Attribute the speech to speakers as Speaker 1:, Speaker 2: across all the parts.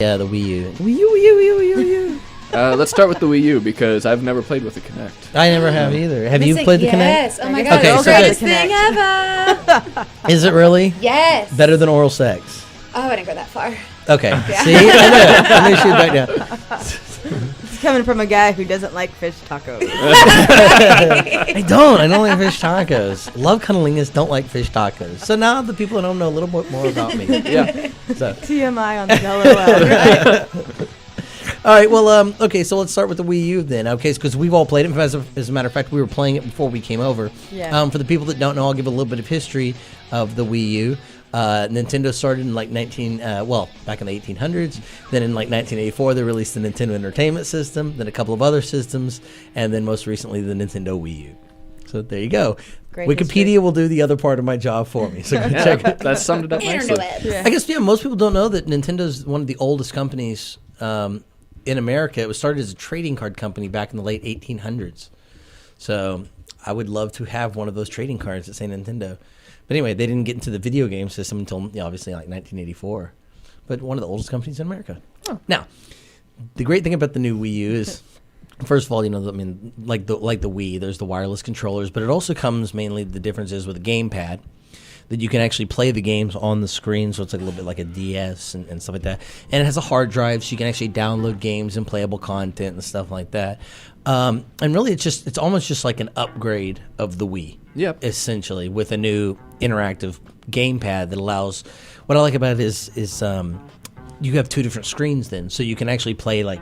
Speaker 1: Yeah, the Wii U. Wii U.
Speaker 2: Let's start with the Wii U because I've never played with the Kinect.
Speaker 1: I never have either. Have you played the Kinect?
Speaker 3: Yes. Oh my god.
Speaker 1: Okay,
Speaker 3: It's the greatest thing ever.
Speaker 1: Is it really?
Speaker 3: Yes.
Speaker 1: Better than oral sex?
Speaker 3: Oh, I didn't go that far.
Speaker 1: Okay.
Speaker 3: Yeah.
Speaker 1: See? I knew she would back down.
Speaker 4: It's coming from a guy who doesn't like fish tacos.
Speaker 1: I don't like fish tacos. Love cunnilingus, don't like fish tacos. So now the people at home know a little bit more about me.
Speaker 2: Yeah.
Speaker 1: So.
Speaker 4: TMI on the DELoL.
Speaker 1: All right, well, okay, so let's start with the Wii U then, okay, because we've all played it. As a matter of fact, we were playing it before we came over.
Speaker 4: Yeah.
Speaker 1: For the people that don't know, I'll give a little bit of history of the Wii U. Nintendo started in like back in the 1800s. Then in like 1984, they released the Nintendo Entertainment System, then a couple of other systems, and then most recently the Nintendo Wii U. So there you go.
Speaker 4: Great
Speaker 1: Wikipedia
Speaker 4: history.
Speaker 1: will do the other part of my job for me. So go check it.
Speaker 2: That summed it up nicely.
Speaker 3: Internet.
Speaker 4: Yeah.
Speaker 1: I guess, most people don't know that Nintendo's one of the oldest companies in America. It was started as a trading card company back in the late 1800s. So I would love to have one of those trading cards that say Nintendo. But anyway, they didn't get into the video game system until obviously like 1984. But one of the oldest companies in America. Oh. Now, the great thing about the new Wii U is, first of all, like the Wii, there's the wireless controllers, but it also comes mainly, the difference is with a gamepad, that you can actually play the games on the screen, so it's like a little bit like a DS and stuff like that. And it has a hard drive, so you can actually download games and playable content and stuff like that. And really, it's almost just like an upgrade of the Wii.
Speaker 2: Yep.
Speaker 1: Essentially, with a new interactive gamepad that allows. What I like about it is you have two different screens then, so you can actually play like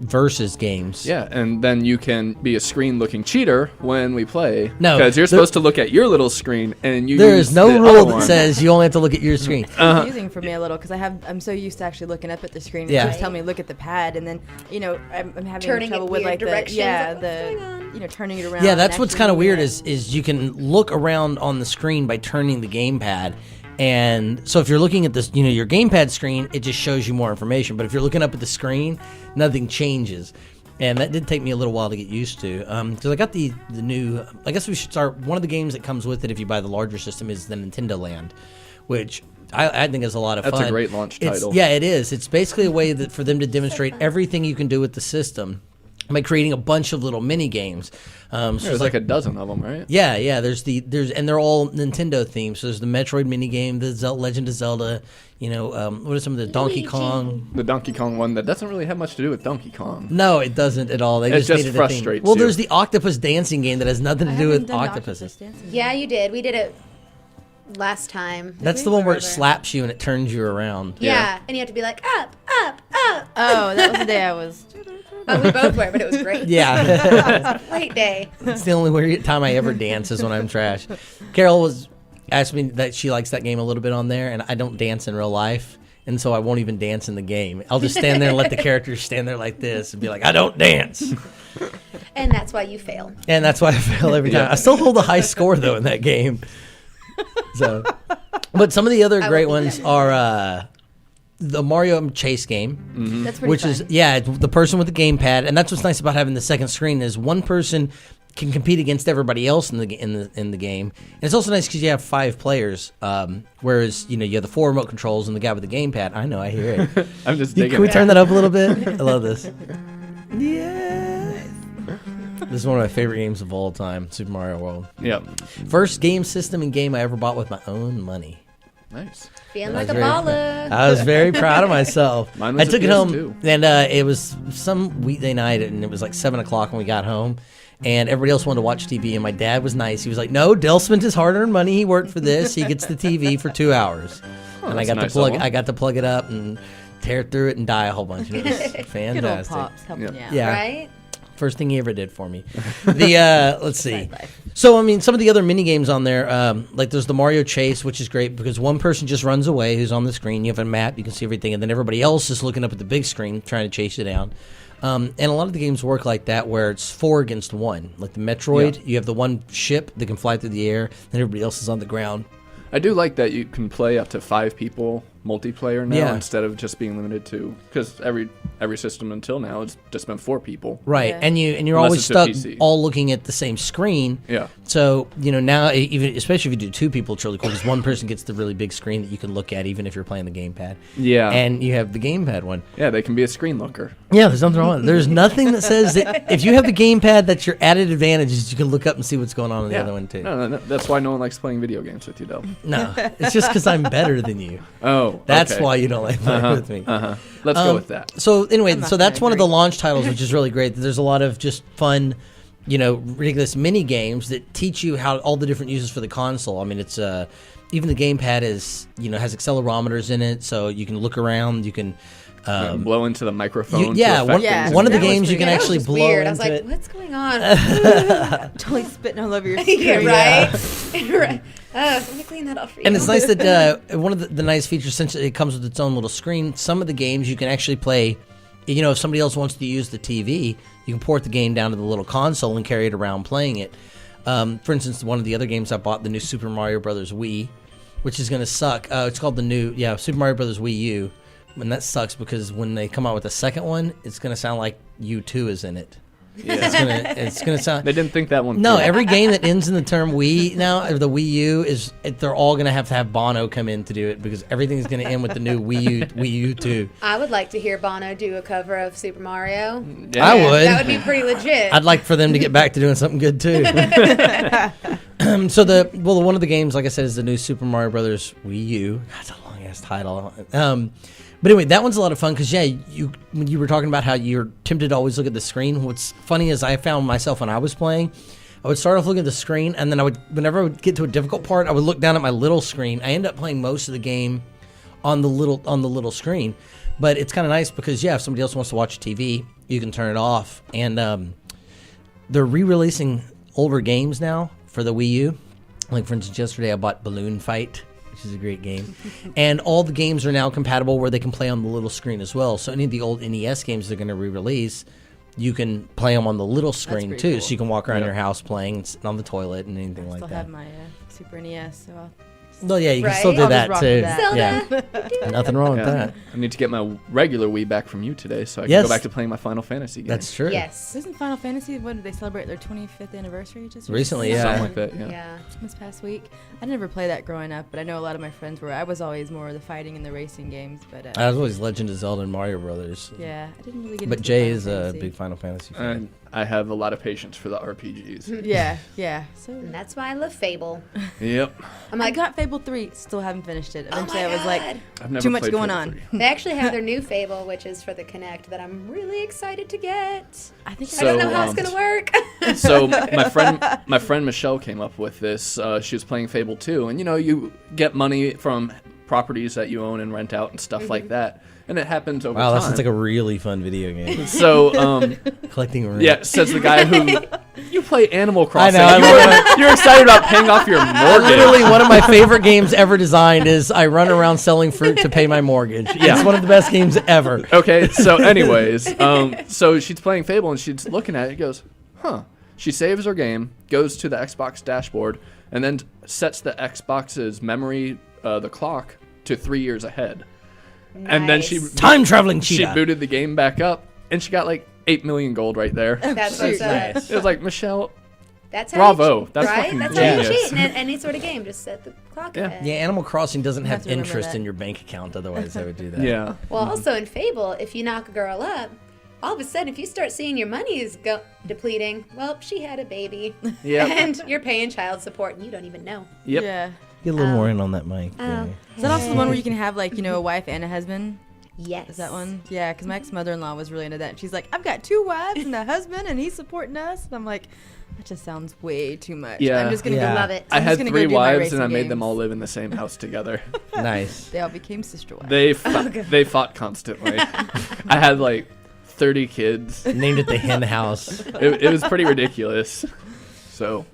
Speaker 1: versus games.
Speaker 2: Yeah, and then you can be a screen-looking cheater when we play.
Speaker 1: No,
Speaker 2: because you're supposed to look at your little screen, and you.
Speaker 1: There
Speaker 2: use
Speaker 1: is no
Speaker 2: the
Speaker 1: rule
Speaker 2: other
Speaker 1: that
Speaker 2: one.
Speaker 1: says you only have to look at your screen.
Speaker 4: It's confusing for me a little because I'm so used to actually looking up at the screen.
Speaker 1: Yeah.
Speaker 4: It keeps telling me look at the pad, and then I'm having
Speaker 3: Turning
Speaker 4: trouble
Speaker 3: it
Speaker 4: with
Speaker 3: weird
Speaker 4: like
Speaker 3: directions, like, what's going on?
Speaker 4: turning it around.
Speaker 1: Yeah,
Speaker 4: and
Speaker 1: that's what's
Speaker 4: actually
Speaker 1: kind of
Speaker 4: moving
Speaker 1: weird
Speaker 4: it.
Speaker 1: is you can look around on the screen by turning the gamepad. And so if you're looking at this, your gamepad screen, it just shows you more information. But if you're looking up at the screen, nothing changes. And that did take me a little while to get used to. Because I got the new, I guess we should start, one of the games that comes with it if you buy the larger system is the Nintendoland, which I think is a lot of fun.
Speaker 2: That's a great launch title.
Speaker 1: Yeah, it is. It's basically a way for them to demonstrate everything you can do with the system by creating a bunch of little mini games.
Speaker 2: There's like a dozen of them, right?
Speaker 1: Yeah. And they're all Nintendo themed. So there's the Metroid mini game, the Legend of Zelda. What are some of the Donkey Kong?
Speaker 2: The Donkey Kong one that doesn't really have much to do with Donkey Kong.
Speaker 1: No, it doesn't at all. They
Speaker 2: It
Speaker 1: just
Speaker 2: just
Speaker 1: made it
Speaker 2: frustrates
Speaker 1: a theme. Well,
Speaker 2: you.
Speaker 1: there's the octopus dancing game that has nothing to do with
Speaker 4: done the
Speaker 1: octopuses.
Speaker 4: dancing.
Speaker 3: Yeah, you did. We did it last time.
Speaker 1: That's the one where it slaps you and it turns you around.
Speaker 3: Yeah, and you have to be like up, up, up.
Speaker 4: Oh, that was the day I was.
Speaker 3: Oh, we both were, but it was great.
Speaker 1: Yeah.
Speaker 3: Great day.
Speaker 1: It's the only time I ever dance is when I'm trash. Carol asked me that she likes that game a little bit on there, and I don't dance in real life. And so I won't even dance in the game. I'll just stand there and let the characters stand there like this and be like, I don't dance.
Speaker 3: And that's why you fail.
Speaker 1: And that's why I fail every time. I still hold a high score, though, in that game. So, but some of the other great ones are the Mario Chase game.
Speaker 2: Mm-hmm.
Speaker 4: That's pretty
Speaker 1: Which
Speaker 4: fun.
Speaker 1: is, it's the person with the gamepad. And that's what's nice about having the second screen is one person can compete against everybody else in the game. And it's also nice because you have 5 players, whereas you have the 4 remote controls and the guy with the gamepad. I know, I hear it.
Speaker 2: I'm just digging
Speaker 1: Can we
Speaker 2: it.
Speaker 1: turn that up a little bit? I love this. Yeah. This is one of my favorite games of all time, Super Mario World.
Speaker 2: Yep.
Speaker 1: First game system and game I ever bought with my own money.
Speaker 2: Nice.
Speaker 3: Feeling
Speaker 1: I
Speaker 3: like
Speaker 1: was
Speaker 3: a
Speaker 1: very-
Speaker 3: baller.
Speaker 1: I was very proud of myself.
Speaker 2: Mine was
Speaker 1: I took
Speaker 2: a
Speaker 1: it home,
Speaker 2: PS2.
Speaker 1: and it was some weekday night, and it was like 7 o'clock when we got home. And everybody else wanted to watch TV, and my dad was nice. He was like, "No, Dell spent his hard-earned money. He worked for this. He gets the TV for 2 hours." And I
Speaker 2: that's
Speaker 1: got
Speaker 2: nice
Speaker 1: to plug.
Speaker 2: of him.
Speaker 1: I got to plug it up and tear through it and die a whole bunch. It was
Speaker 4: Good old
Speaker 1: fantastic.
Speaker 4: pops helping
Speaker 2: Yep.
Speaker 4: you out.
Speaker 1: Yeah.
Speaker 3: Right?
Speaker 1: First thing he ever did for me. Let's see. So, some of the other mini games on there, like there's the Mario Chase, which is great because one person just runs away who's on the screen. You have a map, you can see everything, and then everybody else is looking up at the big screen trying to chase you down. And a lot of the games work like that where it's 4 against 1. Like the Metroid, you have the one ship that can fly through the air, and everybody else is on the ground.
Speaker 2: I do like that you can play up to 5 people multiplayer now
Speaker 1: Yeah.
Speaker 2: instead of just being limited to, because every every system until now it's just been 4 people.
Speaker 1: Right,
Speaker 4: Yeah.
Speaker 1: and you're
Speaker 2: Unless
Speaker 1: always
Speaker 2: it's a
Speaker 1: stuck
Speaker 2: PC.
Speaker 1: all looking at the same screen.
Speaker 2: Yeah.
Speaker 1: So now, even especially if you do 2 people, it's really cool because one person gets the really big screen that you can look at, even if you're playing the gamepad.
Speaker 2: Yeah.
Speaker 1: And you have the gamepad one.
Speaker 2: Yeah, they can be a screen looker.
Speaker 1: Yeah, there's nothing wrong with it. There's nothing that says that if you have the gamepad, that's your added advantage is you can look up and see what's going on in the other one too.
Speaker 2: No, that's why no one likes playing video games with you, though.
Speaker 1: No, it's just because I'm better than you.
Speaker 2: Oh,
Speaker 1: That's
Speaker 2: okay.
Speaker 1: why you don't like playing with me.
Speaker 2: Let's go with that.
Speaker 1: So anyway,
Speaker 4: I'm not
Speaker 1: so that's
Speaker 4: gonna
Speaker 1: one of the
Speaker 4: agree.
Speaker 1: launch titles, which is really great. There's a lot of just fun, ridiculous mini games that teach you how all the different uses for the console. I mean, it's even the gamepad is has accelerometers in it, so you can look around. You can
Speaker 2: Blow into the microphone.
Speaker 1: yeah,
Speaker 2: to
Speaker 1: one,
Speaker 2: affect
Speaker 4: Yeah.
Speaker 2: things.
Speaker 1: one of the
Speaker 4: That was
Speaker 1: games you can
Speaker 4: pretty-
Speaker 3: That was
Speaker 1: actually
Speaker 3: just
Speaker 1: blow
Speaker 3: weird.
Speaker 1: into
Speaker 3: I was like,
Speaker 1: it.
Speaker 3: what's going on?
Speaker 4: Totally spitting all over your screen.
Speaker 3: Yeah, right. Right. Let me clean that off for you.
Speaker 1: And it's nice that one of the nice features, since it comes with its own little screen, some of the games you can actually play. If somebody else wants to use the TV, you can port the game down to the little console and carry it around playing it. For instance, one of the other games I bought, the new Super Mario Brothers Wii, which is going to suck. It's called the new Super Mario Brothers Wii U, and that sucks because when they come out with the second one, it's going to sound like U2 is in it.
Speaker 2: Yeah.
Speaker 1: It's gonna sound.
Speaker 2: They didn't think that one.
Speaker 1: No,
Speaker 2: through.
Speaker 1: every game that ends in the term Wii now, or the Wii U, they're all going to have Bono come in to do it because everything's going to end with the new Wii U 2.
Speaker 3: I would like to hear Bono do a cover of Super Mario.
Speaker 2: Yeah.
Speaker 1: I would.
Speaker 3: That would be pretty legit.
Speaker 1: I'd like for them to get back to doing something good too. So one of the games, like I said, is the new Super Mario Brothers Wii U. That's a long ass title. But anyway, that one's a lot of fun because when you were talking about how you're tempted to always look at the screen. What's funny is I found myself when I was playing, I would start off looking at the screen, and then whenever I would get to a difficult part, I would look down at my little screen. I end up playing most of the game on the little screen. But it's kind of nice because if somebody else wants to watch TV, you can turn it off. And they're re-releasing older games now for the Wii U. Like for instance, yesterday I bought Balloon Fight, which is a great game. And all the games are now compatible where they can play on the little screen as well. So any of the old NES games they're going to re-release, you can play them on the little screen
Speaker 4: pretty
Speaker 1: too.
Speaker 4: cool.
Speaker 1: So you can walk around
Speaker 2: Yeah.
Speaker 1: your house playing and sit on the toilet and anything
Speaker 4: I
Speaker 1: like
Speaker 4: still
Speaker 1: that.
Speaker 4: have my Super NES, so I'll
Speaker 1: Well, yeah, you can
Speaker 3: Right?
Speaker 1: still do
Speaker 3: I'll
Speaker 1: that
Speaker 4: just rock
Speaker 1: too.
Speaker 4: with that.
Speaker 3: Zelda.
Speaker 1: Yeah, nothing wrong with
Speaker 2: Yeah.
Speaker 1: that.
Speaker 2: I need to get my regular Wii back from you today, so I can
Speaker 1: Yes.
Speaker 2: go back to playing my Final Fantasy game.
Speaker 1: That's true.
Speaker 3: Yes.
Speaker 4: Isn't Final Fantasy, when did they celebrate their 25th anniversary just
Speaker 1: Recently, yeah.
Speaker 2: Something like that. Yeah.
Speaker 3: Yeah.
Speaker 4: this past week? I never played that growing up, but I know a lot of my friends were. I was always more of the fighting and the racing games, but
Speaker 1: I was always Legend of Zelda and Mario Brothers.
Speaker 4: yeah, I didn't really get
Speaker 1: But
Speaker 4: into
Speaker 1: Jay
Speaker 4: Final
Speaker 1: is a
Speaker 4: Fantasy.
Speaker 1: big Final Fantasy fan.
Speaker 2: And I have a lot of patience for the RPGs.
Speaker 4: Yeah. So
Speaker 3: And that's why I love Fable.
Speaker 2: Yep.
Speaker 3: I'm
Speaker 4: I
Speaker 3: like,
Speaker 4: got Fable 3, still haven't finished it.
Speaker 3: oh
Speaker 4: Eventually
Speaker 3: my
Speaker 4: I was like,
Speaker 3: God.
Speaker 2: I've never
Speaker 4: Too much
Speaker 2: played
Speaker 4: going
Speaker 2: Fable
Speaker 4: on.
Speaker 2: 3.
Speaker 3: They actually have their new Fable, which is for the Kinect, that I'm really excited to get.
Speaker 4: I think
Speaker 3: I don't
Speaker 2: So,
Speaker 3: know how it's going to work.
Speaker 2: So my friend Michelle came up with this. She was playing Fable 2, and you get money from properties that you own and rent out and stuff like that, and it happens over
Speaker 1: Wow,
Speaker 2: time.
Speaker 1: that sounds like a really fun video game.
Speaker 2: So
Speaker 1: Collecting rent.
Speaker 2: yeah, says the guy who you play Animal Crossing.
Speaker 1: I know.
Speaker 2: You're excited about paying off your mortgage.
Speaker 1: Literally, one of my favorite games ever designed is I run around selling fruit to pay my mortgage.
Speaker 2: Yeah.
Speaker 1: It's one of the best games ever.
Speaker 2: Okay, so anyways, so she's playing Fable and she's looking at it and goes, huh. She saves her game, goes to the Xbox dashboard, and then sets the Xbox's memory, the clock, to 3 years ahead. And then she
Speaker 3: Nice.
Speaker 1: Time traveling
Speaker 2: she
Speaker 1: cheetah.
Speaker 2: booted the game back up, and she got like 8 million gold right there.
Speaker 3: That's
Speaker 4: shoot.
Speaker 3: what's up.
Speaker 1: Nice.
Speaker 2: It was like, Michelle,
Speaker 3: That's how
Speaker 2: Bravo.
Speaker 3: You cheat,
Speaker 2: That's
Speaker 3: right?
Speaker 2: fucking
Speaker 3: That's how you
Speaker 2: genius.
Speaker 3: cheat in any sort of game. Just set the clock
Speaker 2: Yeah.
Speaker 3: ahead.
Speaker 1: Yeah, Animal Crossing doesn't
Speaker 4: I have
Speaker 1: have
Speaker 4: to remember
Speaker 1: interest
Speaker 4: that.
Speaker 1: in your bank account. Otherwise, I would do that.
Speaker 2: yeah.
Speaker 3: Well, also in Fable, if you knock a girl up, all of a sudden, if you start seeing your money is depleting, well, she had a baby.
Speaker 2: Yep.
Speaker 3: And you're paying child support and you don't even know.
Speaker 2: Yep.
Speaker 4: Yeah.
Speaker 1: Get a little more in on that mic.
Speaker 3: Oh.
Speaker 4: Is that also the one where you can have a wife and a husband?
Speaker 3: Yes.
Speaker 4: Is that one? Yeah, because my ex-mother-in-law was really into that. And she's like, I've got 2 wives and a husband, and he's supporting us. And I'm like, that just sounds way too much.
Speaker 2: Yeah.
Speaker 4: I'm just gonna
Speaker 1: Yeah.
Speaker 4: go
Speaker 3: Love it.
Speaker 2: I
Speaker 4: I'm
Speaker 2: had
Speaker 4: just gonna
Speaker 2: 3
Speaker 4: go do my
Speaker 2: wives, and I
Speaker 4: racing
Speaker 2: made them
Speaker 4: games.
Speaker 2: all live in the same house together.
Speaker 1: Nice.
Speaker 4: They all became sister wives.
Speaker 2: They fought constantly. I had like 30 kids.
Speaker 1: Named it the Hen House.
Speaker 2: It was pretty ridiculous. So,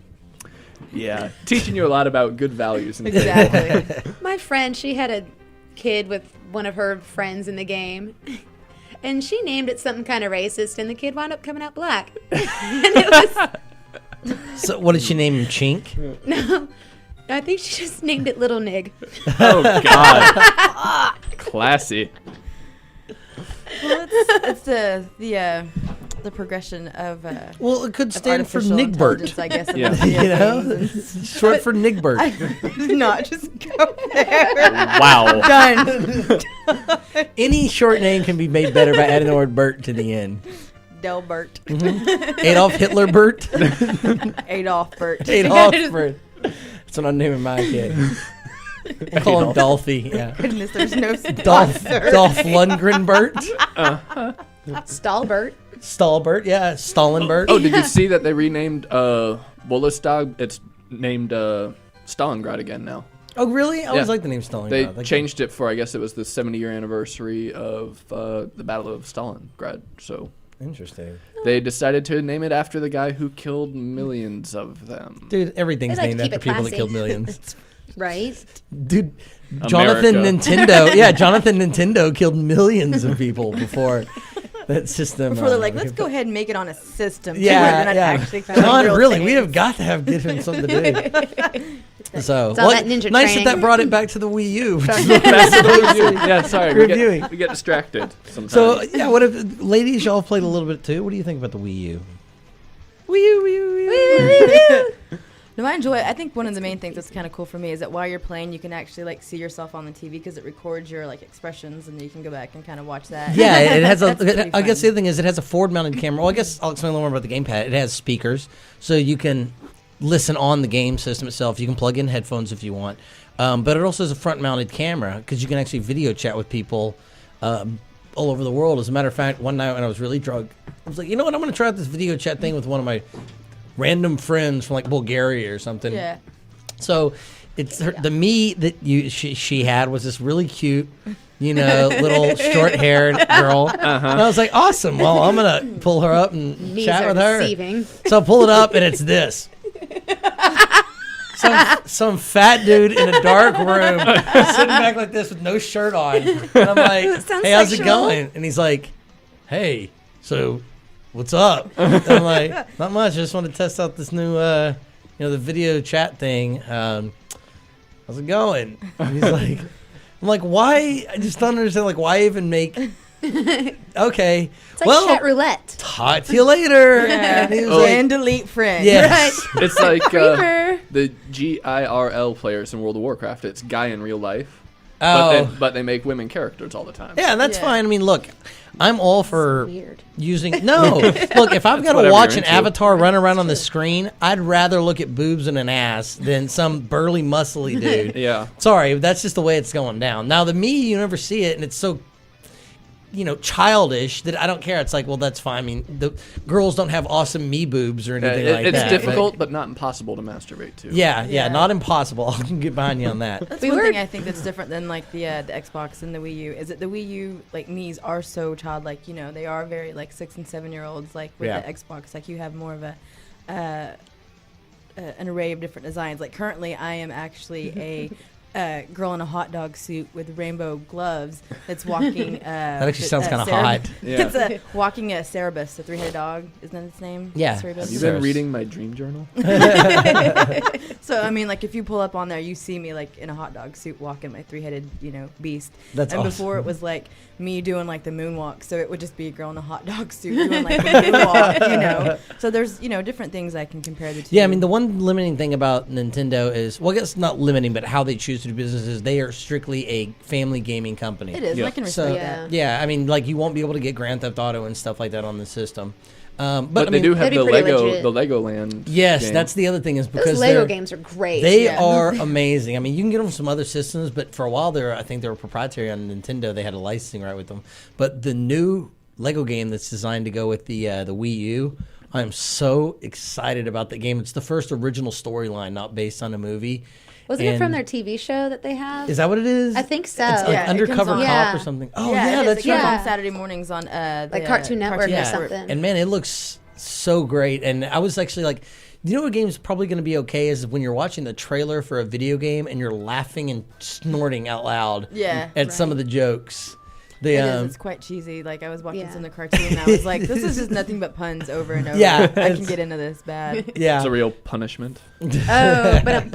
Speaker 2: yeah, teaching you a lot about good values. And
Speaker 4: Exactly.
Speaker 3: My friend, she had a kid with one of her friends in the game. And she named it something kind of racist, and the kid wound up coming out black. And it was,
Speaker 1: So, what did she name him? Chink?
Speaker 3: no, I think she just named it Little Nig.
Speaker 2: Oh God, classy.
Speaker 4: Well, let's it's the progression of
Speaker 1: Well, it could
Speaker 4: of
Speaker 1: stand for
Speaker 4: artificial
Speaker 1: Nigbert.
Speaker 4: intelligence, I guess. in
Speaker 2: Yeah.
Speaker 4: the video
Speaker 1: You know,
Speaker 4: games.
Speaker 1: it's short for Nigbert.
Speaker 4: Not just go there.
Speaker 2: Wow.
Speaker 4: Done.
Speaker 1: Any short name can be made better by adding the word Bert to the end.
Speaker 4: Delbert.
Speaker 1: Adolf Hitler Bert.
Speaker 4: Adolf Bert.
Speaker 1: Adolf Bert. That's what I'm naming my kid. I call him Dolphy. Yeah.
Speaker 4: Goodness, there's no
Speaker 1: Dolph
Speaker 4: sponsor.
Speaker 1: Lundgren Bert.
Speaker 3: Stalbert.
Speaker 1: Stalbert. Yeah. Stalinbert.
Speaker 2: Oh, did you see that they renamed Bundestag? It's named Stalingrad again now.
Speaker 1: Oh, really? I always
Speaker 2: Yeah.
Speaker 1: like the name Stalingrad.
Speaker 2: They
Speaker 1: Like
Speaker 2: changed it for, I guess it was the 70-year anniversary of the Battle of Stalingrad. So
Speaker 1: Interesting.
Speaker 2: they decided to name it after the guy who killed millions of them.
Speaker 1: Dude, everything's
Speaker 3: They like
Speaker 1: named
Speaker 3: to keep
Speaker 1: after
Speaker 3: it
Speaker 1: people that
Speaker 3: classy.
Speaker 1: killed millions.
Speaker 3: Right?
Speaker 1: Dude, Jonathan
Speaker 2: America.
Speaker 1: Nintendo. Yeah, Jonathan Nintendo killed millions of people before that system.
Speaker 4: Before they're like, let's go ahead and make it on a system.
Speaker 1: Yeah,
Speaker 4: We're not
Speaker 1: yeah.
Speaker 4: actually finding
Speaker 1: John,
Speaker 4: real
Speaker 1: really,
Speaker 4: things.
Speaker 1: we have got to give him something to do. So,
Speaker 3: It's all that ninja
Speaker 1: nice
Speaker 3: training.
Speaker 1: that brought it back to the Wii U. which is
Speaker 2: Yeah, sorry.
Speaker 1: Reviewing.
Speaker 2: We get distracted sometimes.
Speaker 1: So, yeah, what if, ladies, y'all played a little bit too. What do you think about the Wii U? Wii U, Wii U, Wii U.
Speaker 4: No, I enjoy it. I think one of the main things that's kind of cool for me is that while you're playing, you can actually like see yourself on the TV because it records your like expressions, and then you can go back and kind of watch that.
Speaker 1: Yeah, it has
Speaker 4: That's pretty
Speaker 1: I guess the
Speaker 4: fun.
Speaker 1: other thing is it has a forward-mounted camera. Well, I guess I'll explain a little more about the gamepad. It has speakers, so you can listen on the game system itself. You can plug in headphones if you want, but it also has a front-mounted camera because you can actually video chat with people all over the world. As a matter of fact, one night when I was really drunk, I was like, you know what? I'm going to try out this video chat thing with one of my random friends from like Bulgaria or something.
Speaker 4: Yeah.
Speaker 1: So it's the me that she had was this really cute, little short-haired girl. And I was like, awesome. Well, I'm gonna pull her up and
Speaker 3: Knees
Speaker 1: chat
Speaker 3: are
Speaker 1: with her.
Speaker 3: deceiving.
Speaker 1: So I pull it up and it's this. Some fat dude in a dark room sitting back like this with no shirt on. And I'm like,
Speaker 3: Sounds
Speaker 1: hey, how's it
Speaker 3: sexual.
Speaker 1: going? And he's like, hey, so what's up? And I'm like, not much. I just want to test out this new, the video chat thing. How's it going? And he's like, I'm like, why? I just don't understand. Like, why even make? Okay,
Speaker 3: It's like chat roulette.
Speaker 1: talk to you later.
Speaker 4: Yeah.
Speaker 1: And he was
Speaker 2: Oh.
Speaker 1: like,
Speaker 4: And delete friend.
Speaker 1: yes.
Speaker 2: it's like
Speaker 3: Creeper.
Speaker 2: the GIRL players in World of Warcraft. It's guy in real life.
Speaker 1: Oh,
Speaker 2: But they make women characters all the time.
Speaker 1: yeah, that's
Speaker 4: Yeah.
Speaker 1: fine. I mean, look, I'm all for
Speaker 3: Weird.
Speaker 1: using. No, look, if I've got to
Speaker 2: whatever
Speaker 1: watch
Speaker 2: you're
Speaker 1: an
Speaker 2: into.
Speaker 1: avatar run around on the screen, I'd rather look at boobs and an ass than some burly, muscly dude.
Speaker 2: Yeah.
Speaker 1: Sorry, that's just the way it's going down. Now, the me, you never see it, and it's so, childish that I don't care. It's like, well, that's fine. I mean, the girls don't have awesome me boobs or anything like
Speaker 2: It's
Speaker 1: that.
Speaker 2: difficult, but not impossible to masturbate to.
Speaker 1: Yeah,
Speaker 4: Yeah.
Speaker 1: not impossible. I can get behind you on that.
Speaker 4: That's
Speaker 3: We
Speaker 4: one
Speaker 3: were-
Speaker 4: thing I think that's different than like the Xbox and the Wii U is that the Wii U like knees are so childlike. They are very like 6 and 7 year olds. Like with
Speaker 1: Yeah.
Speaker 4: the Xbox, like you have more of a an array of different designs. Like currently, I am actually a girl in a hot dog suit with rainbow gloves that's walking.
Speaker 1: That actually sounds kind of hot.
Speaker 2: Yeah.
Speaker 4: It's walking a Cerebus, a 3-headed dog. Isn't that its name?
Speaker 1: Yeah.
Speaker 4: Cerebus?
Speaker 2: Have you
Speaker 1: Serious.
Speaker 2: been reading my dream journal?
Speaker 4: So I mean, like if you pull up on there, you see me like in a hot dog suit walking my 3-headed, beast.
Speaker 1: That's
Speaker 4: and
Speaker 1: awesome.
Speaker 4: before it was like me doing like the moonwalk, so it would just be a girl in a hot dog suit doing like the moonwalk, So there's different things I can compare the two.
Speaker 1: Yeah, I mean, the one limiting thing about Nintendo is, well, I guess not limiting, but how they choose to do business is they are strictly a family gaming company.
Speaker 4: it is.
Speaker 2: Yeah.
Speaker 4: I can
Speaker 1: So,
Speaker 4: respect that.
Speaker 1: yeah, I mean, like, you won't be able to get Grand Theft Auto and stuff like that on the system. But I
Speaker 2: they
Speaker 1: mean,
Speaker 2: do have
Speaker 3: That'd
Speaker 2: the
Speaker 3: be pretty
Speaker 2: Lego,
Speaker 3: legit.
Speaker 2: the Legoland.
Speaker 1: yes,
Speaker 2: game.
Speaker 1: that's the other thing is because
Speaker 3: Those Lego
Speaker 1: they're-
Speaker 3: games are great.
Speaker 1: They
Speaker 4: Yeah.
Speaker 1: are amazing. I mean, you can get them from some other systems, but for a while I think they were proprietary on Nintendo. They had a licensing right with them. But the new Lego game that's designed to go with the Wii U, I am so excited about that game. It's the first original storyline, not based on a movie.
Speaker 3: Wasn't it from
Speaker 1: And-
Speaker 3: their TV show that they have?
Speaker 1: Is that what it is?
Speaker 3: I think so.
Speaker 1: It's like
Speaker 4: Yeah, it
Speaker 1: Undercover
Speaker 4: comes
Speaker 1: Cop
Speaker 3: on-
Speaker 1: or
Speaker 3: Yeah.
Speaker 1: something. Oh,
Speaker 4: yeah,
Speaker 1: yeah,
Speaker 4: it is.
Speaker 1: that's
Speaker 4: It comes
Speaker 1: right.
Speaker 4: on Saturday mornings on
Speaker 3: Like Cartoon Network or
Speaker 1: Yeah.
Speaker 3: something.
Speaker 1: And man, it looks so great. And I was actually like, you know what game's probably going to be okay is when you're watching the trailer for a video game and you're laughing and snorting out loud
Speaker 4: Yeah,
Speaker 1: at some of the jokes. The,
Speaker 4: It is. It's quite cheesy. Like I was watching
Speaker 3: Yeah.
Speaker 4: some of the cartoon, and I was like, "This is just nothing but puns over and over."
Speaker 1: Yeah,
Speaker 4: I can
Speaker 1: it's-
Speaker 4: get into this bad.
Speaker 1: yeah.
Speaker 2: It's a real punishment.
Speaker 3: Oh, but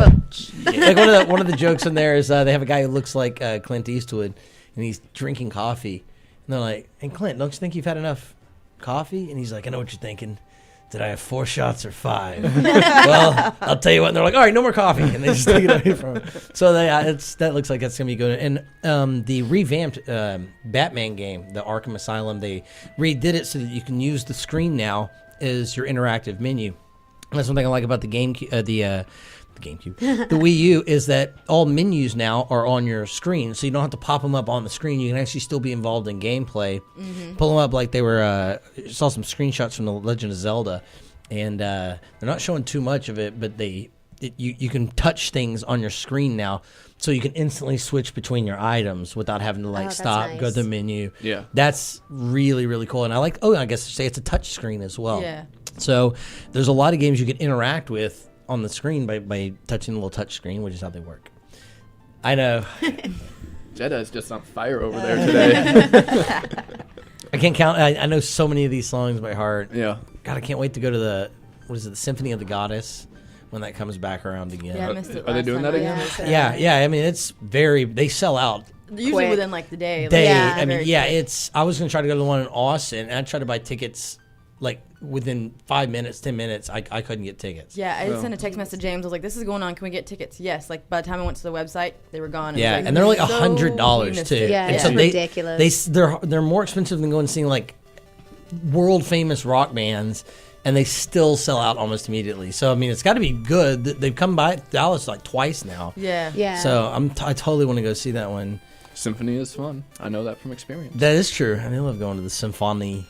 Speaker 1: Like one of the jokes in there is they have a guy who looks like Clint Eastwood and he's drinking coffee. they're like, "Hey, Clint, don't you think you've had enough coffee?" And he's like, "I know what you're thinking. Did I have 4 shots or 5?" Well, I'll tell you what. And they're like, "All right, no more coffee," and they just take it away from him. So that looks like that's gonna be good. And the revamped Batman game, the Arkham Asylum, they redid it so that you can use the screen now as your interactive menu. And that's one thing I like about the GameCube, the Wii U, is that all menus now are on your screen, so you don't have to pop them up on the screen. You can actually still be involved in gameplay. Pull them up like they were. Saw some screenshots from the Legend of Zelda, and they're not showing too much of it, but you can touch things on your screen now, so you can instantly switch between your items without having to stop,
Speaker 3: nice.
Speaker 1: go to the menu.
Speaker 2: Yeah,
Speaker 1: that's really, really cool. And I like. I guess say it's a touch screen as well.
Speaker 4: Yeah.
Speaker 1: So there's a lot of games you can interact with on the screen by touching the little touch screen, which is how they work. I know.
Speaker 2: Jedi's just on fire over there today.
Speaker 1: I can't count. I know so many of these songs by heart.
Speaker 2: Yeah.
Speaker 1: God, I can't wait to go to the Symphony of the Goddess when that comes back around again.
Speaker 4: Yeah, I missed it
Speaker 2: Are they
Speaker 4: last
Speaker 2: doing
Speaker 4: time
Speaker 2: that
Speaker 4: I
Speaker 2: again?
Speaker 4: was.
Speaker 1: Yeah. I mean, it's they sell out.
Speaker 4: Usually
Speaker 3: Quick.
Speaker 4: within like the day.
Speaker 1: I mean,
Speaker 4: very quick.
Speaker 1: I was going to try to go to the one in Austin, and I tried to buy tickets like within 5 minutes, 10 minutes. I couldn't get tickets.
Speaker 4: Yeah, I sent a text message to James. I was like, "This is going on. Can we get tickets?" Yes. Like by the time I went to the website, they were gone.
Speaker 1: Yeah,
Speaker 4: It was
Speaker 1: and they're like
Speaker 4: so
Speaker 1: $100 too.
Speaker 3: Yeah,
Speaker 1: and
Speaker 3: it's
Speaker 1: so
Speaker 3: ridiculous.
Speaker 1: They're more expensive than going and seeing like world famous rock bands, and they still sell out almost immediately. So I mean, it's got to be good. They've come by Dallas like twice now.
Speaker 4: Yeah.
Speaker 3: Yeah.
Speaker 1: So I totally want to go see that one.
Speaker 2: Symphony is fun. I know that from experience.
Speaker 1: That is true. I love going to the symphony.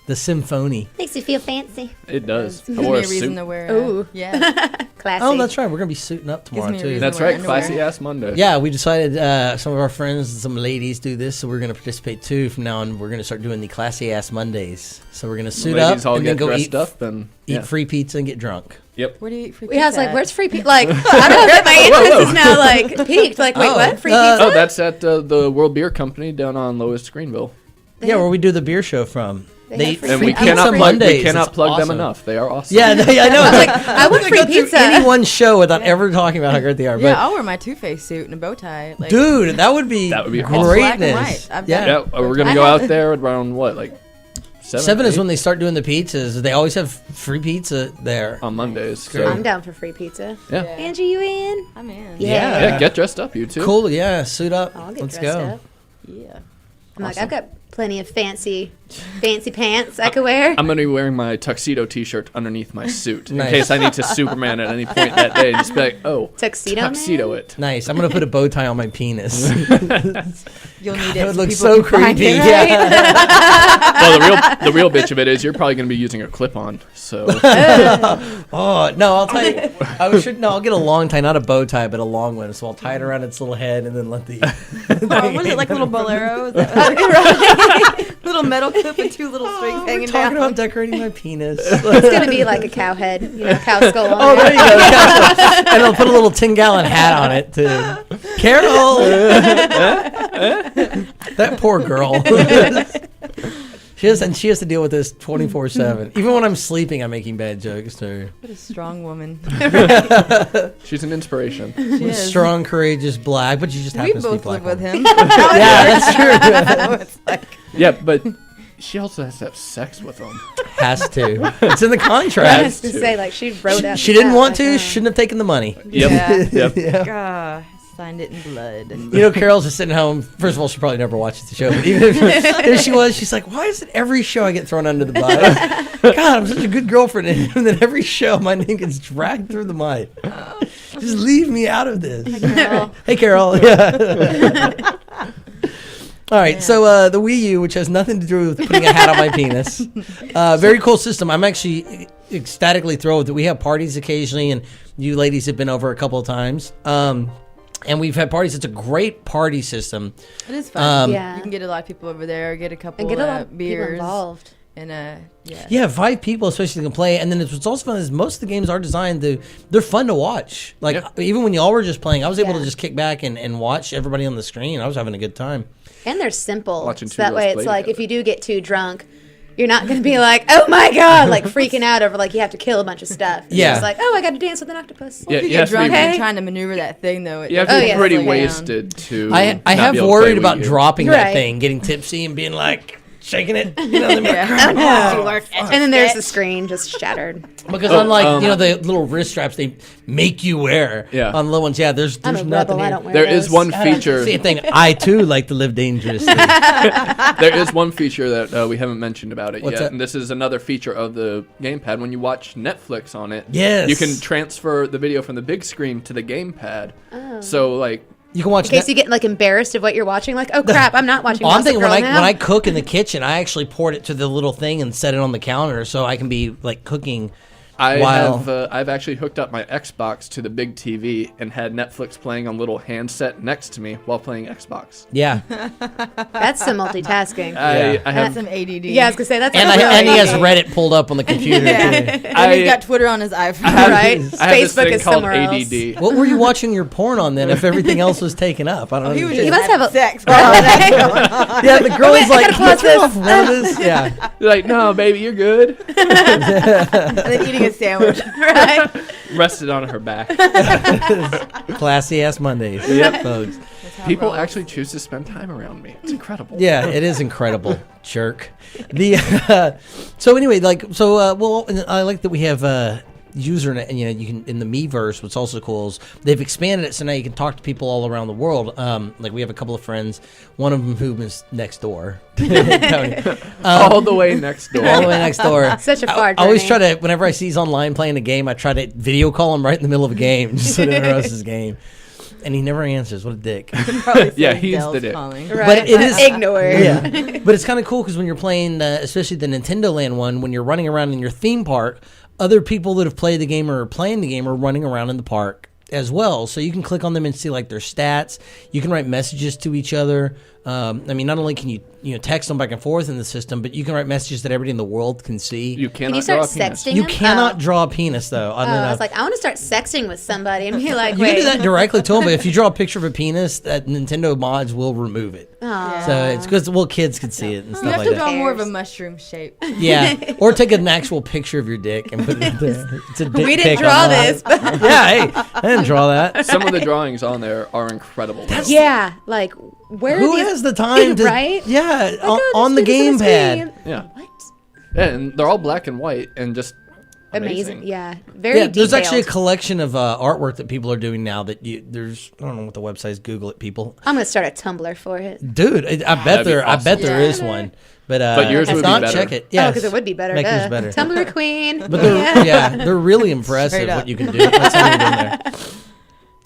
Speaker 1: The symphony.
Speaker 3: Makes you feel fancy.
Speaker 2: It does. I
Speaker 4: Gives
Speaker 2: wore
Speaker 4: me
Speaker 2: a
Speaker 4: a reason
Speaker 2: suit.
Speaker 4: to wear.
Speaker 3: Ooh.
Speaker 4: Yeah.
Speaker 3: Classy.
Speaker 1: Oh, that's right. We're gonna be suiting up tomorrow
Speaker 4: me a
Speaker 1: too.
Speaker 4: reason.
Speaker 2: That's
Speaker 4: Wear
Speaker 2: right.
Speaker 4: underwear.
Speaker 2: Classy ass Monday.
Speaker 1: Yeah, we decided some of our friends and some ladies do this, so we're going to participate too. From now on, we're going to start doing the classy ass Mondays. So we're going to suit
Speaker 2: Ladies
Speaker 1: up
Speaker 2: all
Speaker 1: and then
Speaker 2: get
Speaker 1: go
Speaker 2: dressed
Speaker 1: eat,
Speaker 2: up and
Speaker 1: eat free pizza and get drunk.
Speaker 2: Yep.
Speaker 4: Where do you eat free
Speaker 3: Yeah, I was
Speaker 4: pizza
Speaker 3: like,
Speaker 4: at?
Speaker 3: "Where's free pizza?" Like, I don't know that my interest is now like peaked. Like, wait, what? Free pizza?
Speaker 2: Oh, that's at the World Beer Company down on Lowest Greenville.
Speaker 1: Yeah, where we do the beer show from.
Speaker 3: They have
Speaker 1: eat
Speaker 3: free
Speaker 2: And
Speaker 1: free
Speaker 2: we
Speaker 3: pizza.
Speaker 1: pizza
Speaker 2: cannot plug,
Speaker 1: Mondays.
Speaker 2: we cannot
Speaker 1: It's
Speaker 2: plug them
Speaker 1: awesome.
Speaker 2: enough. They are awesome.
Speaker 1: Yeah, I know. Like,
Speaker 3: I want free
Speaker 1: go through
Speaker 3: pizza.
Speaker 1: any one show without ever talking about how great they are.
Speaker 4: Yeah,
Speaker 1: But
Speaker 4: I'll wear my Two-Face suit and a bow tie. Like,
Speaker 1: dude, that would be
Speaker 2: That would be
Speaker 4: it's
Speaker 2: awesome.
Speaker 4: black and
Speaker 1: greatness.
Speaker 4: white. I've
Speaker 1: Yeah.
Speaker 4: done
Speaker 2: Yeah, we're gonna go out there around what, like
Speaker 1: 7 is
Speaker 2: 8?
Speaker 1: when they start doing the pizzas. They always have free pizza there.
Speaker 2: On Mondays.
Speaker 1: Great.
Speaker 2: So
Speaker 3: I'm down for free pizza.
Speaker 2: yeah.
Speaker 3: Angie, you in?
Speaker 4: I'm in.
Speaker 3: Yeah.
Speaker 2: Yeah, get dressed up, you two.
Speaker 1: Cool, yeah. Suit up.
Speaker 3: I'll get
Speaker 1: Let's
Speaker 3: dressed
Speaker 1: go.
Speaker 3: up.
Speaker 4: Yeah.
Speaker 3: I'm like, I've got plenty of fancy pants I could wear.
Speaker 2: I'm gonna be wearing my tuxedo T-shirt underneath my suit
Speaker 1: Nice.
Speaker 2: in case I need to Superman at any point that day. Just be like, oh,
Speaker 3: Tuxedo
Speaker 2: tuxedo
Speaker 3: man?
Speaker 2: it.
Speaker 1: Nice. I'm gonna put a bow tie on my penis.
Speaker 4: You'll need it.
Speaker 1: That would
Speaker 4: so
Speaker 1: look
Speaker 4: people
Speaker 1: so
Speaker 4: can find
Speaker 1: creepy.
Speaker 4: it,
Speaker 1: Yeah.
Speaker 4: right?
Speaker 2: Well, the real bitch of it is you're probably gonna be using a clip-on. So
Speaker 1: Oh no, I'll tell you. I'll get a long tie, not a bow tie, but a long one. So I'll tie it around its little head and then let the.
Speaker 4: Oh, what is it, like a little bolero? Is that little metal clip with 2 little strings
Speaker 1: We're
Speaker 4: hanging
Speaker 1: talking
Speaker 4: down?
Speaker 1: about decorating my penis.
Speaker 3: It's gonna be like a cow head, cow skull on
Speaker 1: Oh,
Speaker 3: it.
Speaker 1: there you go. And I'll put a little 10-gallon hat on it too. Carol, that poor girl. She has to deal with this 24/7. Even when I'm sleeping, I'm making bad jokes too.
Speaker 4: What a strong woman.
Speaker 2: she's an inspiration.
Speaker 4: She is.
Speaker 1: Strong, courageous, black, but she just
Speaker 4: We
Speaker 1: happens to be
Speaker 4: both
Speaker 1: black.
Speaker 4: live with him.
Speaker 1: Yeah, that's true.
Speaker 4: It's like,
Speaker 2: Yeah, but she also has to have sex with them.
Speaker 1: Has to. It's in the
Speaker 3: I was
Speaker 1: contract.
Speaker 3: to say, like, she wrote out.
Speaker 1: She didn't want to. Shouldn't have taken the money.
Speaker 2: Yep.
Speaker 4: Yeah.
Speaker 2: Yep.
Speaker 1: Yeah.
Speaker 4: Signed it in blood.
Speaker 1: You know, Carol's just sitting home. First of all, she probably never watches the show. But even if she was, she's like, why is it every show I get thrown under the bus? God, I'm such a good girlfriend. And then every show, my name gets dragged through the mud. Just leave me out of this.
Speaker 4: Girl.
Speaker 1: Hey, Carol. Yeah. All right,
Speaker 4: Yeah.
Speaker 1: so the Wii U, which has nothing to do with putting a hat on my penis, very cool system. I'm actually ecstatically thrilled with it. We have parties occasionally, and you ladies have been over a couple of times. And we've had parties. It's a great party system.
Speaker 4: It is fun.
Speaker 3: Yeah.
Speaker 4: You can get a lot of people over there, get a couple
Speaker 3: And get a lot of people
Speaker 4: beers.
Speaker 3: involved.
Speaker 4: And yeah.
Speaker 1: Yeah, 5 people especially can play. And then what's also fun is most of the games are designed they're fun to watch. Like,
Speaker 2: Yeah.
Speaker 1: even when y'all were just playing, I was able to
Speaker 3: Yeah.
Speaker 1: just kick back and watch everybody on the screen. I was having a good time.
Speaker 3: And they're simple.
Speaker 2: Watching
Speaker 3: So
Speaker 2: two
Speaker 3: that
Speaker 2: girls
Speaker 3: way,
Speaker 2: play
Speaker 3: it's like
Speaker 2: together.
Speaker 3: if you do get too drunk, You're not going to be like, oh my God, like freaking out over like you have to kill a bunch of stuff. It's
Speaker 1: Yeah.
Speaker 3: just like, oh, I got to dance with an octopus.
Speaker 2: Yeah,
Speaker 4: If you
Speaker 2: you
Speaker 4: get
Speaker 2: have to
Speaker 4: drunk
Speaker 2: be-
Speaker 4: and
Speaker 3: Okay.
Speaker 4: trying to maneuver that thing, though.
Speaker 2: You have to be
Speaker 3: yeah.
Speaker 2: pretty
Speaker 3: Slow down.
Speaker 2: wasted to.
Speaker 1: I
Speaker 2: not
Speaker 1: have
Speaker 2: be able to
Speaker 1: worried
Speaker 2: play
Speaker 1: about
Speaker 2: Wii U.
Speaker 1: dropping that
Speaker 3: Right.
Speaker 1: thing, getting tipsy and being like shaking it. You know, and
Speaker 4: Yeah.
Speaker 3: And then there's the screen just shattered.
Speaker 1: because
Speaker 2: Oh,
Speaker 1: unlike the little wrist straps they make you wear
Speaker 2: Yeah.
Speaker 1: on little ones, there's
Speaker 3: I'm a
Speaker 1: nothing
Speaker 3: rebel.
Speaker 1: here.
Speaker 3: I don't wear
Speaker 2: There
Speaker 3: those.
Speaker 2: is one feature.
Speaker 1: Same thing. I too like to live dangerously.
Speaker 2: There is one feature that we haven't mentioned about it
Speaker 1: What's
Speaker 2: yet,
Speaker 1: that?
Speaker 2: and this is another feature of the gamepad. When you watch Netflix on it,
Speaker 1: Yes.
Speaker 2: you can transfer the video from the big screen to the gamepad.
Speaker 3: Oh.
Speaker 2: So like,
Speaker 1: You can watch.
Speaker 3: In case you get like embarrassed of what you're watching, like, oh crap, I'm not watching.
Speaker 1: Oh, I'm
Speaker 3: Gossip
Speaker 1: thinking
Speaker 3: Girl
Speaker 1: when
Speaker 3: now.
Speaker 1: I cook in the kitchen, I actually port it to the little thing and set it on the counter so I can be like cooking.
Speaker 2: I've actually hooked up my Xbox to the big TV and had Netflix playing on little handset next to me while playing Xbox.
Speaker 1: Yeah,
Speaker 3: That's some multitasking.
Speaker 2: I
Speaker 4: That's
Speaker 2: have
Speaker 4: some ADD.
Speaker 3: Yeah, I was gonna say that's.
Speaker 1: and he has Reddit pulled up on the computer.
Speaker 4: Yeah.
Speaker 1: Too.
Speaker 4: And he's got Twitter on his iPhone.
Speaker 3: Right.
Speaker 2: I have this
Speaker 3: Facebook
Speaker 2: thing
Speaker 3: is
Speaker 2: called
Speaker 3: somewhere else.
Speaker 2: ADD.
Speaker 1: What were you watching your porn on then? If everything else was taken up, I don't know.
Speaker 4: He was
Speaker 3: He
Speaker 4: just
Speaker 3: must have a-
Speaker 4: sex. While that's going on.
Speaker 1: Yeah, the girl
Speaker 3: Wait,
Speaker 1: is
Speaker 3: I
Speaker 1: like,
Speaker 3: gotta pause
Speaker 1: "Turn
Speaker 3: this."
Speaker 1: off Lotus." Yeah,
Speaker 2: You're like, no, baby, you're good.
Speaker 4: And then eating a sandwich.
Speaker 3: Right.
Speaker 2: Rested on her back.
Speaker 1: classy ass Mondays.
Speaker 2: Yep.
Speaker 1: folks.
Speaker 2: People actually choose to spend time around me. It's incredible.
Speaker 1: Yeah, it is incredible, jerk. The so anyway, well, and I like that we have user, and you can in the Miiverse. What's also cool is they've expanded it so now you can talk to people all around the world. Like we have a couple of friends, one of them who is next door, Tony.
Speaker 2: All the way next door.
Speaker 1: all the way next door.
Speaker 3: Such a far
Speaker 1: I always
Speaker 3: journey.
Speaker 1: try to, whenever I see he's online playing a game, I try to video call him right in the middle of a game, just so to interrupt his game. And he never answers. What a dick.
Speaker 4: Probably
Speaker 2: Yeah,
Speaker 4: saying
Speaker 2: he's
Speaker 4: Dell's
Speaker 2: the dick.
Speaker 4: calling.
Speaker 3: Right.
Speaker 1: But it is
Speaker 3: ignored.
Speaker 1: Yeah, but it's kind of cool because when you're playing, especially the Nintendoland one, when you're running around in your theme park, other people that have played the game or are playing the game are running around in the park as well. So you can click on them and see like their stats. You can write messages to each other. I mean, not only can you text them back and forth in the system, but you can write messages that everybody in the world can see.
Speaker 2: You
Speaker 3: Can
Speaker 2: cannot
Speaker 3: you start
Speaker 2: draw a penis.
Speaker 3: sexting
Speaker 1: You
Speaker 3: him?
Speaker 1: cannot
Speaker 3: Oh.
Speaker 1: draw a penis though. I don't know.
Speaker 3: I was like, I want to start sexting with somebody and be like,
Speaker 1: you can
Speaker 3: wait.
Speaker 1: do that directly to them, but if you draw a picture of a penis, that Nintendo mods will remove it.
Speaker 3: Aw.
Speaker 1: So it's because kids can see it and
Speaker 4: You
Speaker 1: stuff
Speaker 4: have
Speaker 1: like
Speaker 4: to
Speaker 1: that.
Speaker 4: draw more of a
Speaker 3: Cares.
Speaker 4: mushroom shape.
Speaker 1: Yeah, or take an actual picture of your dick and put it there. It's a dick
Speaker 3: We
Speaker 1: pic
Speaker 3: didn't draw
Speaker 1: online.
Speaker 3: this, but
Speaker 1: Yeah, hey, I didn't draw that.
Speaker 2: Some of the drawings on there are incredible. though.
Speaker 3: yeah, like where
Speaker 1: Who
Speaker 3: are these?
Speaker 1: has the time to?
Speaker 3: Right?
Speaker 1: Yeah,
Speaker 3: Like, oh,
Speaker 1: on the
Speaker 3: just do this
Speaker 1: gamepad.
Speaker 3: screen.
Speaker 2: Yeah.
Speaker 3: What?
Speaker 2: Yeah, and they're all black and white and just
Speaker 3: Amazing.
Speaker 2: amazing.
Speaker 3: Yeah. Very
Speaker 1: Yeah, there's actually a
Speaker 3: detailed.
Speaker 1: collection of artwork that people are doing now. That there's I don't know what the website is. Google it, people.
Speaker 3: I'm gonna start a Tumblr for it.
Speaker 1: Dude, I bet
Speaker 2: That'd be
Speaker 1: there. I bet
Speaker 2: awesome.
Speaker 1: there
Speaker 4: Yeah.
Speaker 1: is one. But
Speaker 2: yours
Speaker 1: if
Speaker 2: would be
Speaker 1: not,
Speaker 2: better.
Speaker 1: check it.
Speaker 3: Yeah,
Speaker 1: Yeah,
Speaker 3: because it would be better.
Speaker 1: Make yours
Speaker 3: duh.
Speaker 1: better.
Speaker 3: Tumblr queen.
Speaker 1: But they're really impressive
Speaker 4: Straight
Speaker 1: what
Speaker 4: up.
Speaker 1: you can do. That's what I'm doing there.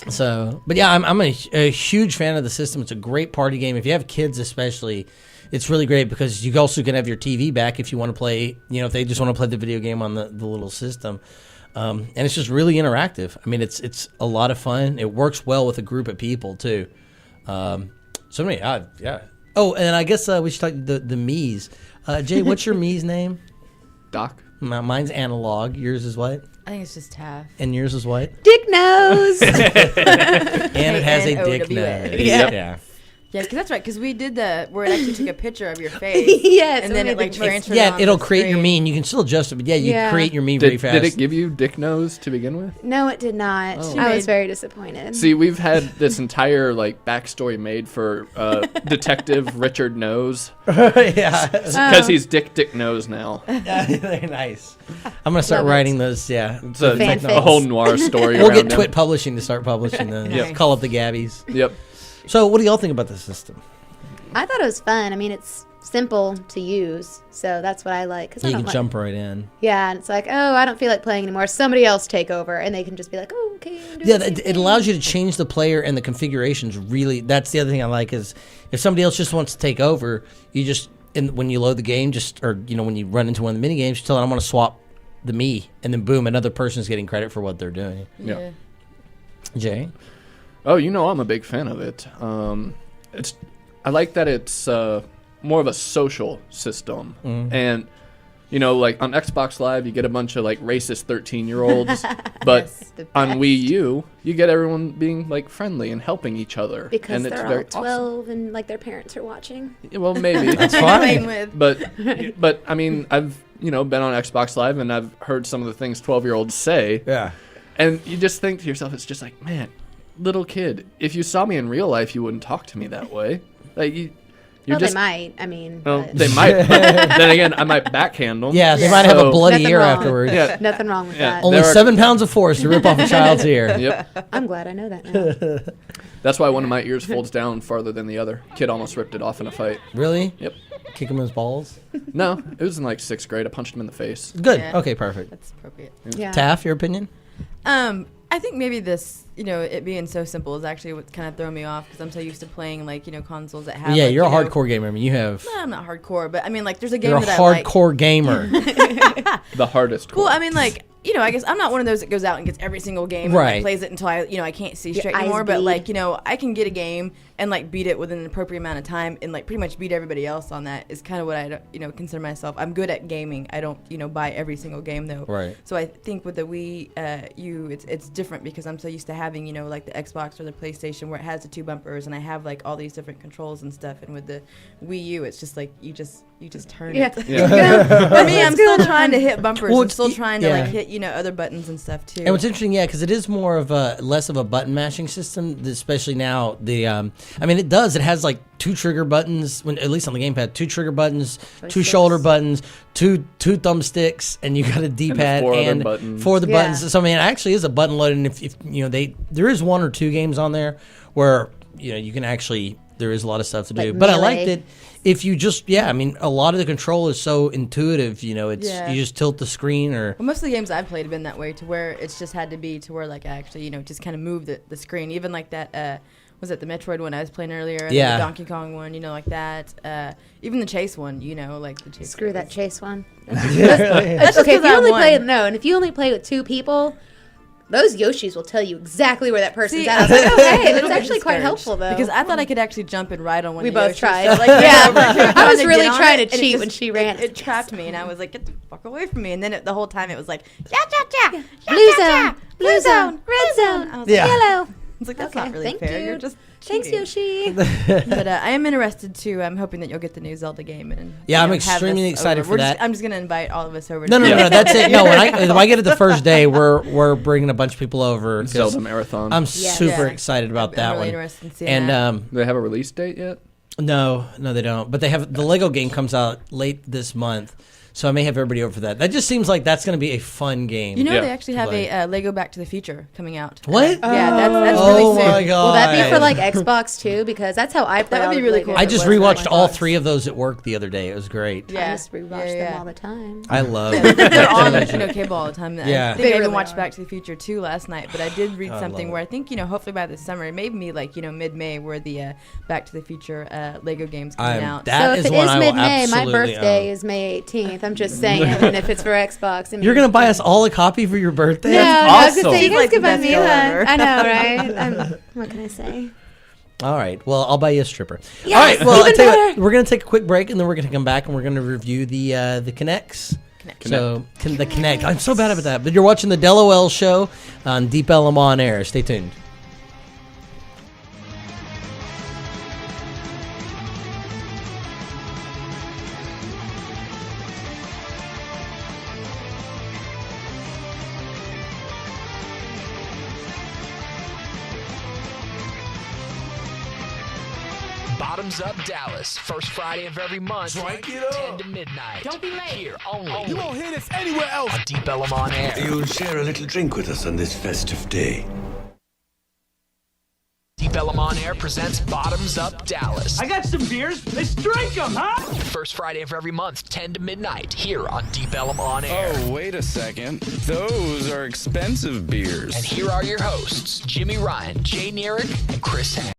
Speaker 1: So, but yeah, I'm a huge fan of the system. It's a great party game. If you have kids, especially, it's really great because you also can have your TV back if you want to play. If they just want to play the video game on the little system, and it's just really interactive. I mean, it's a lot of fun. It works well with a group of people too. So anyway, yeah. Oh, and I guess we should talk the Mii's. Jay, what's your Mii's name?
Speaker 2: Doc.
Speaker 1: Mine's Analog. Yours is what?
Speaker 4: I think it's just Taff.
Speaker 1: And yours is what?
Speaker 3: Dick nose.
Speaker 1: And it has a dick
Speaker 4: K-N-O-W-A.
Speaker 1: nose.
Speaker 3: Yeah.
Speaker 4: Yeah, because that's right. Because we did the where it actually took a picture of your face.
Speaker 3: Yes.
Speaker 4: And then it like
Speaker 3: made the-
Speaker 4: transferred.
Speaker 1: Yeah,
Speaker 4: on
Speaker 1: it'll
Speaker 4: the
Speaker 1: create your
Speaker 4: screen.
Speaker 1: Mii, and you can still adjust it. But yeah, you
Speaker 3: Yeah.
Speaker 1: create your Mii very fast.
Speaker 2: Did it give you dick nose to begin with?
Speaker 3: No, it did not.
Speaker 2: Oh.
Speaker 3: I
Speaker 4: She
Speaker 3: was
Speaker 4: made-
Speaker 3: very disappointed.
Speaker 2: See, we've had this entire backstory made for Detective Richard Nose
Speaker 1: yeah,
Speaker 2: because he's Dick Nose now.
Speaker 1: very nice. I'm gonna start
Speaker 3: Love it.
Speaker 1: writing those. Yeah,
Speaker 2: It's a,
Speaker 3: Fanfics.
Speaker 2: a whole noir story.
Speaker 1: we'll
Speaker 2: around
Speaker 1: get
Speaker 2: him.
Speaker 1: Twit Publishing to start publishing those.
Speaker 4: Nice.
Speaker 1: Call up the Gabbies.
Speaker 2: Yep.
Speaker 1: So, what do y'all think about the system?
Speaker 3: I thought it was fun. I mean, it's simple to use, so that's what I like. 'Cause I
Speaker 1: You
Speaker 3: don't
Speaker 1: can
Speaker 3: like-
Speaker 1: jump right in.
Speaker 3: Yeah, and it's like, oh, I don't feel like playing anymore. Somebody else take over, and they can just be like, oh, okay. I'm doing
Speaker 1: Yeah,
Speaker 3: the same
Speaker 1: it
Speaker 3: thing.
Speaker 1: allows you to change the player and the configurations. Really, that's the other thing I like is if somebody else just wants to take over, you just when you load the game, when you run into one of the mini games, you tell them I want to swap the Mii, and then boom, another person's getting credit for what they're doing.
Speaker 2: Yeah.
Speaker 1: Jay,
Speaker 2: Oh, I'm a big fan of it. I like that it's more of a social system, and You know, like on Xbox Live, you get a bunch of like racist 13-year-olds, but
Speaker 3: The
Speaker 2: on
Speaker 3: best.
Speaker 2: Wii U, you get everyone being like friendly and helping each other,
Speaker 3: Because
Speaker 2: and it's
Speaker 3: they're
Speaker 2: very
Speaker 3: all 12 and like their parents are watching.
Speaker 2: awesome. Well, maybe,
Speaker 1: That's
Speaker 4: Playing
Speaker 1: fine.
Speaker 4: with.
Speaker 2: but I mean, I've been on Xbox Live and I've heard some of the things 12-year-olds say,
Speaker 1: Yeah.
Speaker 2: and you just think to yourself, it's just like, man, little kid, if you saw me in real life, you wouldn't talk to me that way. Like you're
Speaker 3: Well,
Speaker 2: just.
Speaker 3: they might. I mean,
Speaker 2: Well,
Speaker 3: but
Speaker 2: they might. But then again, I might backhand them.
Speaker 1: Yeah, they might have a
Speaker 2: So-
Speaker 1: bloody
Speaker 3: Nothing
Speaker 1: ear
Speaker 3: wrong.
Speaker 1: afterwards.
Speaker 2: Yeah.
Speaker 3: nothing wrong with
Speaker 2: Yeah.
Speaker 3: that.
Speaker 1: Only
Speaker 2: There are-
Speaker 1: 7 pounds of force to rip off a child's ear.
Speaker 2: Yep.
Speaker 3: I'm glad I know that now.
Speaker 2: That's why one of my ears folds down farther than the other. Kid almost ripped it off in a fight.
Speaker 1: Really?
Speaker 2: Yep.
Speaker 1: Kick him in his balls?
Speaker 2: No, it was in like 6th grade. I punched him in the face.
Speaker 1: Good.
Speaker 4: Yeah.
Speaker 1: Okay, perfect.
Speaker 4: That's appropriate.
Speaker 3: Yeah.
Speaker 1: Taff, your opinion?
Speaker 4: I think maybe this, it being so simple is actually what's kind of throwing me off because I'm so used to playing like, consoles that have.
Speaker 1: Yeah,
Speaker 4: like,
Speaker 1: you're a
Speaker 4: you know-
Speaker 1: hardcore gamer. I mean, you have.
Speaker 4: No, I'm not hardcore, but I mean, like, there's a game
Speaker 1: You're a
Speaker 4: that I like.
Speaker 1: hardcore gamer.
Speaker 2: The hardest.
Speaker 4: Well,
Speaker 2: core.
Speaker 4: I mean, like, I guess I'm not one of those that goes out and gets every single game and
Speaker 1: Right.
Speaker 4: like, plays it until I can't see
Speaker 3: Your
Speaker 4: straight
Speaker 3: eyes
Speaker 4: anymore. But
Speaker 3: bleed.
Speaker 4: like, I can get a game and like beat it within an appropriate amount of time and like pretty much beat everybody else on that is kind of what I consider myself. I'm good at gaming. I don't buy every single game though.
Speaker 1: Right.
Speaker 4: So I think with the Wii U, it's different because I'm so used to having like the Xbox or the PlayStation where it has the 2 bumpers and I have like all these different controls and stuff. And with the Wii U, it's just like you just turn
Speaker 3: Yeah.
Speaker 4: it.
Speaker 2: Yeah.
Speaker 4: For me, I'm still trying to hit bumpers.
Speaker 1: Well,
Speaker 4: I'm still
Speaker 1: it's-
Speaker 4: trying to
Speaker 1: yeah.
Speaker 4: like hit other buttons and stuff too.
Speaker 1: And what's interesting, yeah, because it is more of a less of a button mashing system, especially now. It does. It has like 2 trigger buttons, at least on the gamepad. 2 trigger buttons, 2
Speaker 3: Joysticks.
Speaker 1: shoulder buttons, two thumbsticks, and you got a D-pad
Speaker 2: 4 other
Speaker 1: and
Speaker 2: buttons.
Speaker 1: 4 of the
Speaker 3: Yeah.
Speaker 1: buttons. So I mean, it actually is a button load, and if there is 1 or 2 games on there where you can actually there is a lot of stuff to do.
Speaker 3: Like
Speaker 1: But I
Speaker 3: Melee.
Speaker 1: liked it. If you just a lot of the control is so intuitive. It's
Speaker 4: Yeah.
Speaker 1: you just tilt the screen or.
Speaker 4: Well, most of the games I've played have been that way to where it's just had to be to where like I actually just kind of move the screen. Even like that was it the Metroid one I was playing earlier? And then
Speaker 1: Yeah.
Speaker 4: the Donkey Kong one, like that. Even the Chase one, like the Chase.
Speaker 3: Screw that
Speaker 4: was-
Speaker 3: Chase one.
Speaker 4: That's just
Speaker 3: Okay, if
Speaker 4: 'cause
Speaker 3: you
Speaker 4: I
Speaker 3: only
Speaker 4: won.
Speaker 3: if you only play with 2 people, those Yoshis will tell you exactly where that person's
Speaker 4: See,
Speaker 3: at. I was like, oh, hey, that's
Speaker 4: I'm
Speaker 3: actually quite
Speaker 4: discouraged
Speaker 3: helpful though.
Speaker 4: because I thought I could actually jump and ride on one.
Speaker 3: We
Speaker 4: of the
Speaker 3: both
Speaker 4: Yoshis,
Speaker 3: tried.
Speaker 4: so, like,
Speaker 3: Yeah.
Speaker 4: over here
Speaker 3: I was
Speaker 4: trying to
Speaker 3: really
Speaker 4: get on
Speaker 3: trying
Speaker 4: it,
Speaker 3: to
Speaker 4: and it
Speaker 3: cheat
Speaker 4: just-
Speaker 3: when she ran.
Speaker 4: It trapped me, and I was like, "Get the fuck away from me!" And then the whole time it was like, "Yeah, yeah, yeah,
Speaker 3: blue zone, blue zone, red zone,
Speaker 4: I was
Speaker 1: Yeah.
Speaker 4: like,
Speaker 3: yellow.
Speaker 4: It's like that's
Speaker 3: Okay,
Speaker 4: not really
Speaker 3: thank
Speaker 4: fair.
Speaker 3: you.
Speaker 4: You're just
Speaker 3: Thanks,
Speaker 4: cheating.
Speaker 3: Yoshi.
Speaker 4: But I am interested too. I'm hoping that you'll get the new Zelda game and
Speaker 1: Yeah, I'm
Speaker 4: have
Speaker 1: extremely
Speaker 4: us
Speaker 1: excited
Speaker 4: over.
Speaker 1: for
Speaker 4: We're just-
Speaker 1: that.
Speaker 4: I'm just gonna invite all of us over.
Speaker 1: No,
Speaker 4: to
Speaker 1: no,
Speaker 4: play.
Speaker 1: no, that's it. No, when I get it the first day, we're bringing a bunch of people over. 'cause
Speaker 2: Zelda Marathon.
Speaker 1: I'm
Speaker 3: Yeah.
Speaker 1: super
Speaker 4: Yeah.
Speaker 1: excited about
Speaker 4: I'm
Speaker 1: that
Speaker 4: really
Speaker 1: one.
Speaker 4: interested in seeing
Speaker 1: And
Speaker 4: that.
Speaker 2: Do they have a release date yet?
Speaker 1: no, they don't. But they have the Lego game comes out late this month, so I may have everybody over for that. That just seems like that's going to be a fun game.
Speaker 4: You know,
Speaker 2: Yeah.
Speaker 4: they actually have
Speaker 1: Play.
Speaker 4: a Lego Back to the Future coming out.
Speaker 1: What?
Speaker 4: Yeah, that's
Speaker 1: Oh
Speaker 4: really soon.
Speaker 1: my god!
Speaker 3: Will that be for like Xbox too? Because that's how I play.
Speaker 4: That would
Speaker 3: all
Speaker 4: be
Speaker 3: the
Speaker 4: really
Speaker 3: Lego
Speaker 4: cool.
Speaker 1: I
Speaker 4: if it
Speaker 1: just
Speaker 4: was on
Speaker 1: rewatched all
Speaker 4: Xbox.
Speaker 1: 3 of those at work the other day. It was great.
Speaker 3: I
Speaker 4: Yeah,
Speaker 3: just rewatch
Speaker 4: yeah.
Speaker 3: them all the time.
Speaker 1: I love.
Speaker 4: They're on cable all the time.
Speaker 1: Yeah.
Speaker 4: I think
Speaker 3: They
Speaker 4: I even
Speaker 3: really
Speaker 4: watched
Speaker 3: are.
Speaker 4: Back to the Future 2 last night, but I did read
Speaker 1: I
Speaker 4: something
Speaker 1: love
Speaker 4: where I think hopefully by this summer, maybe like mid-May, where the Back to the Future Lego games coming out.
Speaker 1: That
Speaker 3: so
Speaker 1: is
Speaker 3: if it
Speaker 1: one
Speaker 3: is
Speaker 1: I will
Speaker 3: mid-May, my
Speaker 1: absolutely
Speaker 3: birthday
Speaker 1: own.
Speaker 3: is May 18th. I'm just saying, and if it's for Xbox, I mean,
Speaker 1: You're gonna buy us all a copy for your birthday?
Speaker 3: No,
Speaker 1: That's
Speaker 3: I was
Speaker 2: awesome.
Speaker 3: gonna say you
Speaker 4: He's
Speaker 3: guys
Speaker 4: like
Speaker 3: could
Speaker 4: the
Speaker 3: buy
Speaker 4: best
Speaker 3: me
Speaker 4: girl
Speaker 3: one.
Speaker 4: ever.
Speaker 3: I know, right? What can I say?
Speaker 1: All right. Well, I'll buy you a stripper.
Speaker 3: Yes,
Speaker 1: all right. Well, I
Speaker 3: even
Speaker 1: tell you what,
Speaker 3: better.
Speaker 1: we're gonna take a quick break, and then we're gonna come back, and we're gonna review the Kinects. So the Kinect. I'm so bad at that. But you're watching the DELoL show on Deep Ellum on air. Stay tuned.
Speaker 5: Bottoms Up Dallas, first Friday of every month,
Speaker 6: Strike it up.
Speaker 5: 10 to midnight.
Speaker 7: Don't be late.
Speaker 5: Here only
Speaker 6: You won't hear this anywhere else.
Speaker 5: on Deep Ellum on air.
Speaker 8: You'll share a little drink with us on this festive day.
Speaker 5: Deep Ellum on air presents Bottoms Up Dallas,
Speaker 6: I got some beers. Let's drink them, huh?
Speaker 5: first Friday of every month, 10 to midnight, here on Deep Ellum on air.
Speaker 9: Oh, wait a second. Those are expensive beers.
Speaker 5: And here are your hosts, Jimmy Ryan, Jay Nierick, and Chris Hack.